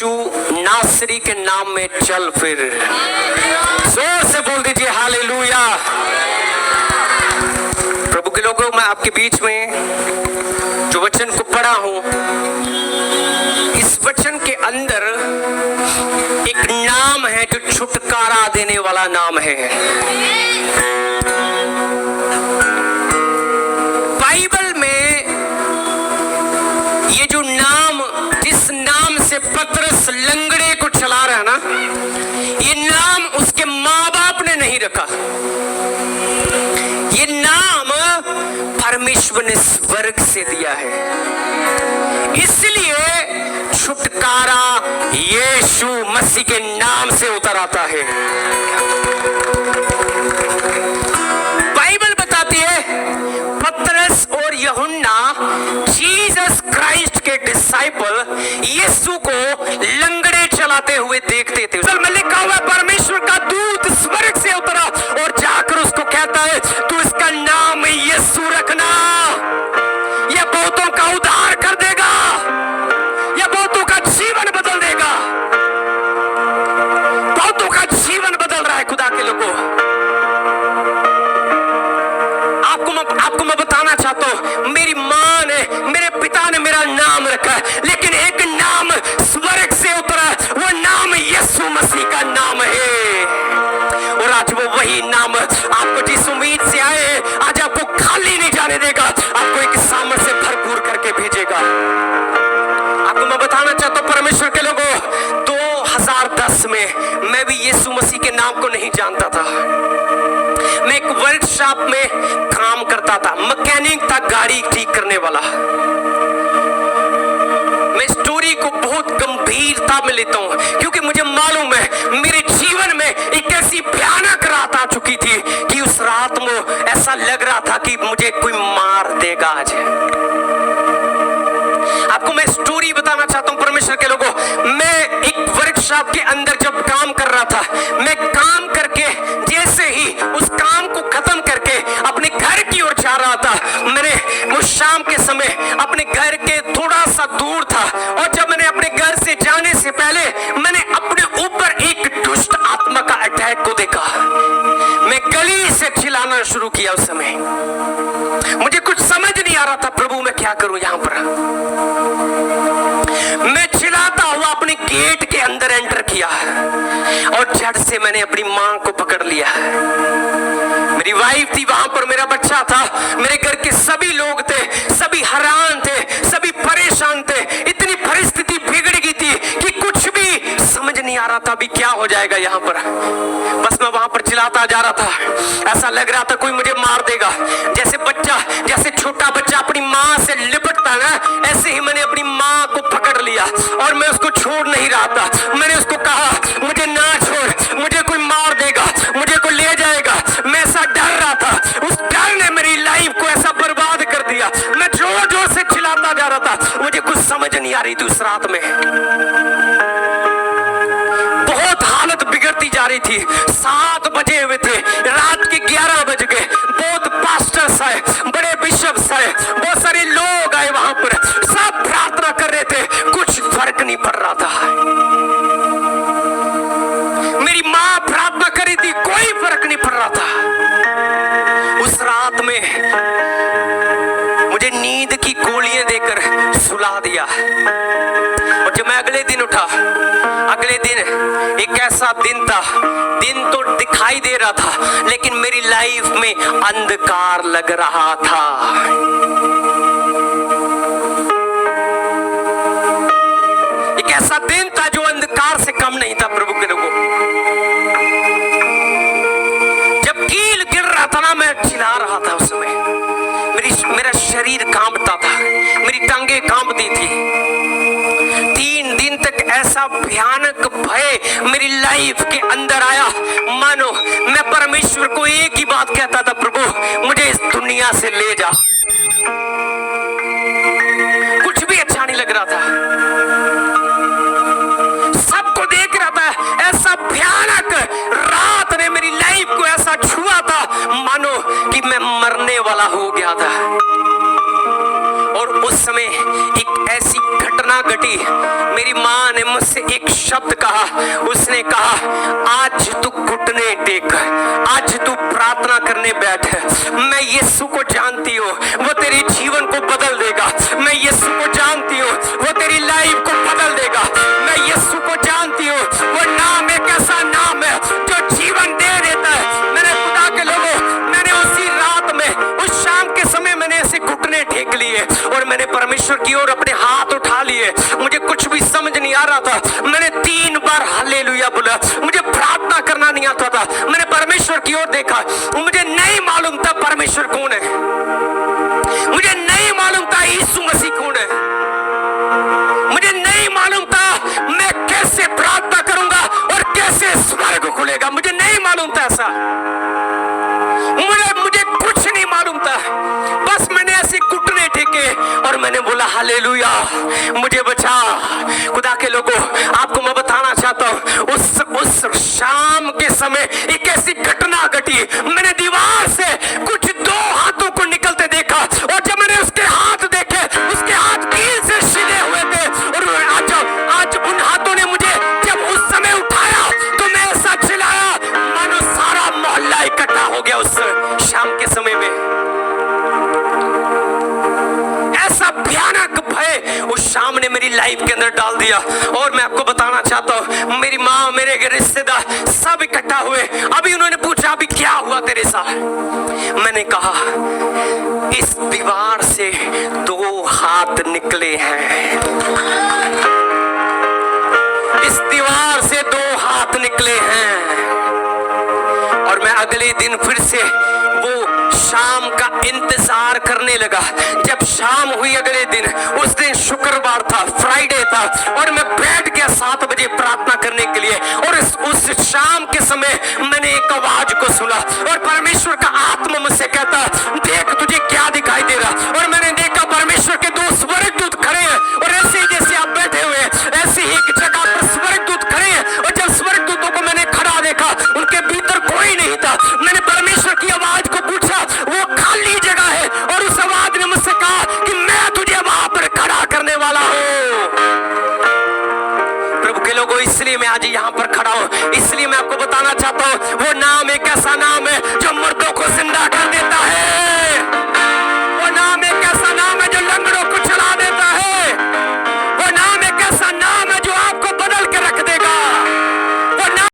यीशु नासरी के नाम में चल फिर। जोर से बोल दीजिए हालेलुया। प्रभु के लोगों, मैं आपके बीच में जो वचन को पढ़ा हूं, इस वचन के अंदर एक नाम है जो छुटकारा देने वाला नाम है। बाइबल में ये जो नाम, जिस नाम से पतरस लंगड़े को चला रहा है ना, ये नाम उसके माँ बाप ने नहीं रखा। ये नाम परमेश्वर ने स्वर्ग से दिया है। इसलिए छुटकारा यीशु मसीह के नाम से उतर आता है। बाइबल बताती है पतरस और यूहन्ना जीसस क्राइस्ट के डिसाइपल यीशु को लंगड़े चलाते हुए देखते थे। में लिखा हुआ परमेश्वर का दूत स्वर्ग से उतरा और जाकर उसको कहता है, तू इसका नाम यीशु रखना, यह बहुतों का उद्धार कर देगा, यह बहुतों का जीवन बदल देगा। बहुतों का जीवन बदल रहा है खुदा के लोगों। आपको मैं बताना चाहता हूं, मेरी माँ ने, मेरे पिता ने मेरा नाम रखा है, लेकिन एक नाम स्वर्ग से उतरा, वो नाम यीशु मसीह का नाम है। और आज वो वही नाम आपको जिस उम्मीद से आए, आज आपको खाली नहीं जाने देगा, आपको एक सामर्थ से भरपूर करके भेजेगा। आपको मैं बताना चाहता हूं परमेश्वर के लोगों, 2010 में मैं भी यीशु मसीह के नाम को नहीं जानता था। मैं एक वर्कशॉप में काम करता था, मैकेनिक था, गाड़ी ठीक करने वाला। मैं स्टोरी को बहुत गंभीरता में लेता हूं, क्योंकि मुझे मालूम है मेरे जीवन में एक ऐसी भयानक रात आ चुकी थी कि उस रात में ऐसा लग रहा था कि मुझे कोई मार देगा आज। आपको मैं स्टोरी बताना चाहता हूं परमेश्वर के लोगों। मैं एक वर्कशॉप के अंदर जब काम कर रहा था, मैं काम करके जैसे ही उस काम को खत्म करके अपने घर की ओर जा रहा था, मैंने वो शाम के समय अपने घर के थोड़ा सा दूर था, और जब मैंने अपने घर से जाने से पहले मैंने अपने ऊपर एक दुष्ट आत्मा का अटैक को देखा। मैं गली से चिल्लाना शुरू किया। उस समय मुझे कुछ समझ नहीं आ रहा था, प्रभु मैं क्या करूं यहाँ पर। मैं चिल्लाता हुआ अपने गेट के अंदर एंटर किया और झट से मैंने अपनी मां को पकड़ लिया। मेरी वाइफ थी वहां पर, मेरा बच्चा था, मेरे घर के सभी लोग थे, सभी हैरान थे, सभी परेशान थे। इतनी परिस्थिति बिगड़ गई थी कि कुछ भी समझ नहीं आ रहा था अभी क्या हो जाएगा यहाँ पर। बस मैं वहां पर चिल्लाता जा रहा था, ऐसा लग रहा था कोई मुझे मार देगा। जैसे छोटा बच्चा अपनी माँ से लिपटता ना, ऐसे ही मैंने अपनी माँ को पकड़ लिया और मैं उसको छोड़ नहीं रहा था। मैंने उसको कहा, मुझे ना छोड़, मुझे कोई मार देगा, मुझे कोई ले जाएगा। मैं ऐसा डर रहा था, उस डर ने मेरी लाइफ को ऐसा बर्बाद कर दिया। मैं जोर जोर से चिल्लाता जा रहा था, मुझे कुछ समझ नहीं आ रही थी उस रात में। बहुत हालत बिगड़ती जा रही थी। 7 बजे हुए थे, रात के 11 बज गए। बहुत पास्टर्स आए, बड़े बिशप्स आए, बहुत सारे लोग आए वहां पर, सब प्रार्थना कर रहे थे, कुछ फर्क नहीं पड़ रहा था। मेरी माँ प्रार्थना कर रही थी, कोई फर्क नहीं पड़ रहा था। उस रात में मुझे नींद की गोलियां देकर सुला दिया। और जब मैं अगले दिन उठा, अगले दिन एक ऐसा दिन था, दिन तो दिखाई दे रहा था, लेकिन मेरी लाइफ में अंधकार लग रहा था। एक ऐसा दिन था जो अंधकार से कम नहीं था। प्रभु के लोगों, जब कील गिर रहा था ना, मैं चिल्ला रहा था। उस समय मेरा शरीर कांपता था, मेरी टांगें कांपती थी। 3 दिन तक ऐसा भयानक भय मेरी लाइफ के अंदर आया, मानो मैं परमेश्वर को एक ही बात कहता था, प्रभु मुझे इस दुनिया से ले जा। कुछ भी अच्छा नहीं लग रहा था, सबको देख रहा था। ऐसा भयानक रात ने मेरी लाइफ को ऐसा छुआ था, मानो कि मैं मरने वाला हो गया था। और उस समय एक ऐसी घटना घटना घटी, मेरी माँ ने मुझसे एक शब्द कहा। उसने कहा, आज तू घुटने टेक, आज तू प्रार्थना करने बैठ। मैं यीशु को जानती हूँ, वो तेरे जीवन को बदल देगा। मैं यीशु को जानती हूँ, वो तेरी लाइफ को बदल देगा। मैं यीशु को जानती हूँ, वो नाम एक ऐसा नाम है जो जीवन दे देता है। मैंने खुदा के लोगों, मैंने उसी रात में, उस शाम के समय मैंने ऐसे घुटने टेक लिए और मैंने परमेश्वर की ओर अपने हाथ उठा लिए। मुझे कुछ भी समझ नहीं आ रहा था। मैंने 3 बार हालेलुया बोला। मुझे प्रार्थना करना नहीं आता था। मैंने परमेश्वर की ओर देखा। मुझे नहीं मालूम था परमेश्वर कौन है। मुझे नहीं मालूम था यीशु मसीह कौन है। मुझे नहीं मालूम था मैं कैसे प्रार्थना करूंगा और कैसे स्वर्ग खुलेगा। मुझे नहीं मालूम था ऐसा। मुझे कुछ नहीं मालूम था। बस मैंने ऐसे घुटने टेके और मैंने बोला हालेलुया, मुझे बचा। खुदा के लोगों, आपको मैं बताना चाहता हूँ, उस शाम के समय एक ऐसी घटना घटी। मैंने दीवार से कुछ 2 हाथों को निकलते देखा और जब मैंने उसके हाथ देखे, उसके हाथ कील से सिले हुए थे। और आज उन हाथों ने मुझे जब उस समय उठाया तो मैं ऐसा चिल्लाया मानो सारा मोहल्ला इकट्ठा हो गया उस शाम के समय में। ऐसा भयानक भय उस शाम ने मेरी लाइफ के अंदर डाल दिया। और मैं आपको बताना चाहता हूँ, मेरी माँ, मेरे रिश्तेदार सब इकट्ठा हुए। अभी उन्होंने पूछा, अभी क्या हुआ तेरे साथ? मैंने कहा, इस दीवार से 2 हाथ निकले हैं। इस दीवार से 2 हाथ निकले हैं। और मैं अगले दिन फिर से वो शाम का इंतजार करने लगा। जब शाम हुई अगले दिन, उस दिन शुक्रवार था, फ्राइडे था, और मैं बैठ गया 7 बजे प्रार्थना करने के लिए। और उस शाम के समय मैंने एक आवाज को सुना और परमेश्वर का आत्मा मुझसे कहता,